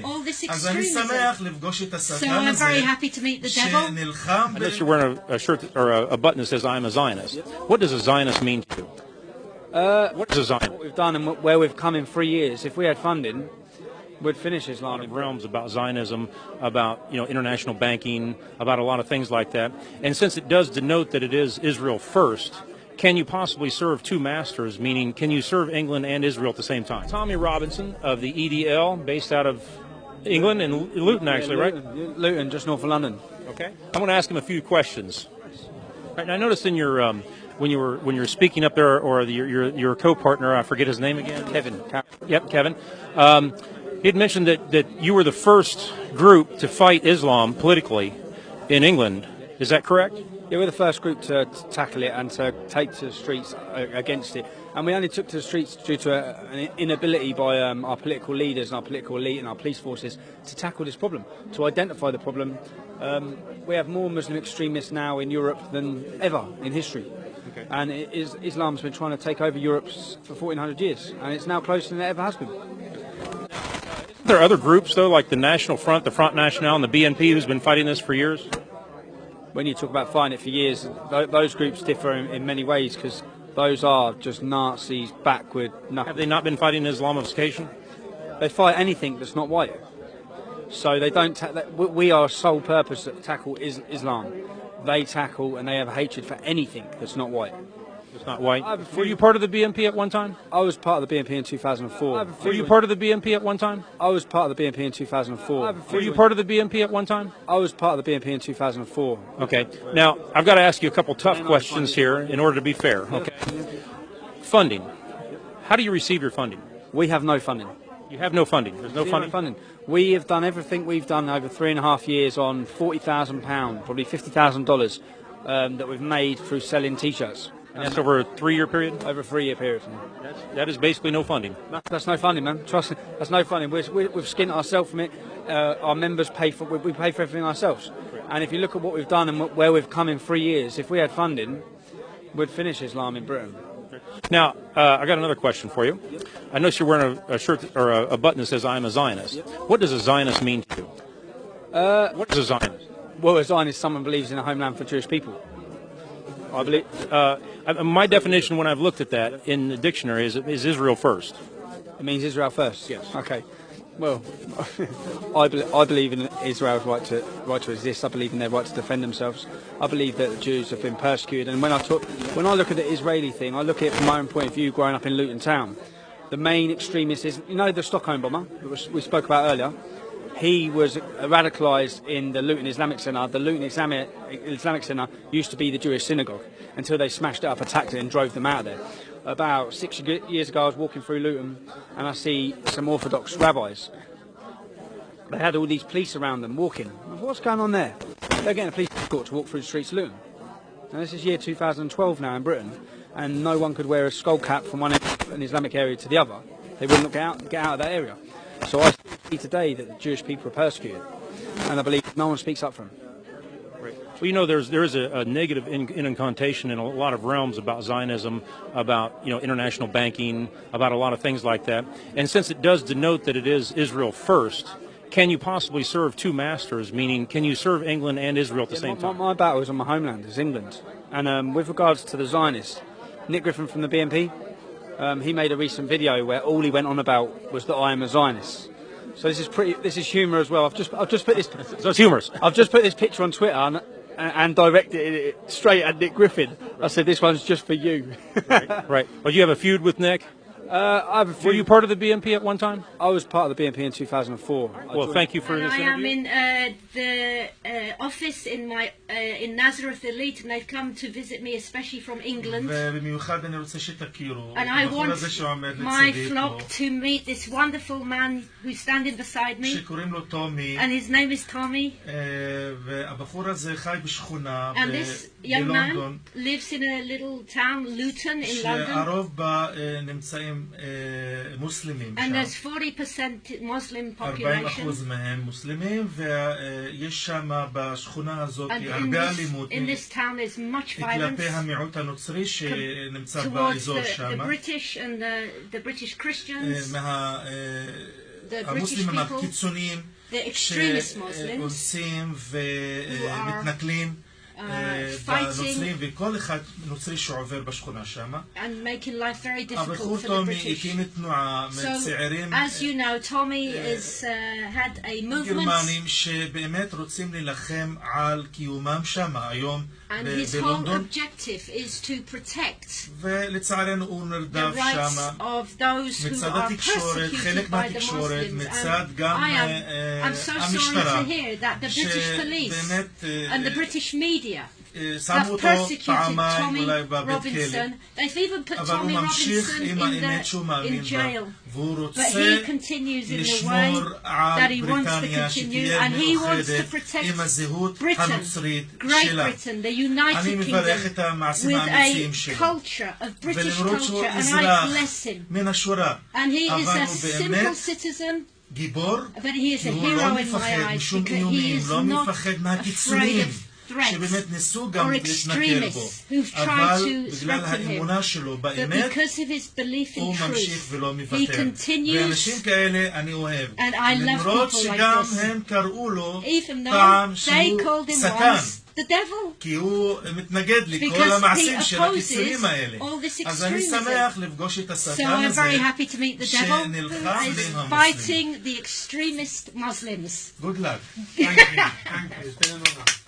all this אז אני extremism. שמח לפגוש את So השטן I'm הזה very happy to meet the devil. שנלחם Unless you're wearing a shirt or a button that says "I'm a Zionist." What does a Zionist mean to you? What is a Zionist? What we've done and where we've come in 3 years, if we had funding, we'd finish Islam. In realms about Zionism, about international banking, about a lot of things like that. And since it does denote that it is Israel first, can you possibly serve two masters? Meaning, can you serve England and Israel at the same time? Tommy Robinson of the EDL, based out of England and Luton, actually, right? Luton, just north of London. Okay. I'm going to ask him a few questions. Right, and I noticed in your when you were speaking up there, or your co-partner, I forget his name again. Kevin. Yep, Kevin. He had mentioned that you were the first group to fight Islam politically in England. Is that correct? Yeah, we're the first group to tackle it and to take to the streets against it. And we only took to the streets due to an inability by our political leaders and our political elite and our police forces to tackle this problem, to identify the problem. We have more Muslim extremists now in Europe than ever in history. Okay. And Islam's been trying to take over Europe for 1400 years, and it's now closer than it ever has been. There are other groups, though, like the National Front, the Front National, and the BNP, who's been fighting this for years? When you talk about fighting it for years, those groups differ in many ways, because those are just Nazis, backward, nothing. Have they not been fighting Islamification? They fight anything that's not white. So they don't. We are sole purpose that tackle Islam. They tackle and they have hatred for anything that's not white. It's not white. Were you part of the BNP at one time? I was part of the BNP in 2004. Were you part of the BNP at one time? I was part of the BNP in 2004. Were you part of the BNP at one time? I was part of the BNP in 2004. Okay. Now, I've got to ask you a couple tough questions here in order to be fair. Okay. Funding. How do you receive your funding? We have no funding. You have no funding. There's no funding. We have done everything we've done over 3.5 years on £40,000, probably $50,000 that we've made through selling T-shirts. And that's over a 3-year period? Over a 3-year period. That is basically no funding. That's no funding, man. Trust me, that's no funding. We've skinned ourselves from it. Our members pay for. We pay for everything ourselves. And if you look at what we've done and where we've come in 3 years, if we had funding, we'd finish Islam in Britain. Now, I got another question for you. I notice you're wearing a shirt or a button that says "I'm a Zionist." What does a Zionist mean to you? What is a Zionist? Well, a Zionist is someone who believes in a homeland for Jewish people. I believe. My definition, when I've looked at that in the dictionary, is Israel first. It means Israel first. Yes. Okay. Well, I believe in Israel's right to exist. I believe in their right to defend themselves. I believe that the Jews have been persecuted. And when I look at the Israeli thing, I look at it from my own point of view, growing up in Luton Town. The main extremist is, the Stockholm bomber that we spoke about earlier. He was radicalised in the Luton Islamic Centre. The Luton Islamic Centre used to be the Jewish synagogue until they smashed it up, attacked it and drove them out of there. About 6 years ago, I was walking through Luton and I see some Orthodox rabbis. They had all these police around them walking. What's going on there? They're getting a police escort to walk through the streets of Luton. And this is year 2012 now in Britain, and no one could wear a skull cap from one Islamic area to the other. They wouldn't get out of that area. So I see today that the Jewish people are persecuted, and I believe no one speaks up for them. Well, there is a negative connotation in a lot of realms about Zionism, about international banking, about a lot of things like that. And since it does denote that it is Israel first, can you possibly serve two masters? Meaning, can you serve England and Israel at the same time? My battle is on my homeland, is England. And with regards to the Zionists, Nick Griffin from the BNP, he made a recent video where all he went on about was that I am a Zionist. So this is humour as well. I've just put this. So it's humorous. I've just put this picture on Twitter and directed it straight at Nick Griffin. I said, this one's just for you. Right. Well, you have a feud with Nick? I have a feud. Were you part of the BNP at one time? I was part of the BNP in 2004. Well, thank you for this interview. I am in the office in Nazareth Elite, and they've come to visit me, especially from England. And I want my flock to meet this wonderful man who's standing beside me. And his name is Tommy. And this young man lives in a little town, Luton, in London. And there's 40% Muslim population. And in this town there's much violence towards the British and the British Christians. המוסלמים הקיצוניים שאונסים ומתנכלים בנוצרים, וכל אחד נוצרי שעובר בשכונה שם. הבחור טומי הקים תנועה מצעירים גרמנים שבאמת רוצים להילחם על קיומם שם היום בלונדון, ולצערנו הוא נרדף שם מצד התקשורת, חלק מהתקשורת, מצד גם המשטרה, שבאמת שמו אותו פעמיים אולי בבית כלא, אבל הוא ממשיך עם האמת שהוא מאמין בה, והוא רוצה לשמור על בריטניה שתהיה מאוחדת עם הזהות הנוצרית שלה. אני מברך את המעשים האמיצים שלו, ולמרות שהוא אזרח מן השורה, אבל הוא באמת גיבור, כי הוא לא מפחד משום איומים, לא מפחד מהקיצונים שבאמת ניסו גם להתנכר בו, אבל בגלל האמונה שלו באמת הוא ממשיך ולא מוותר. ואנשים כאלה אני אוהב, למרות שגם הם קראו לו פעם שהוא שטן, כי הוא מתנגד לכל המעשים של הקיצונים האלה. אז אני שמח לפגוש את השטן הזה שנלחם עם המוסלמים. Good luck. Thank you.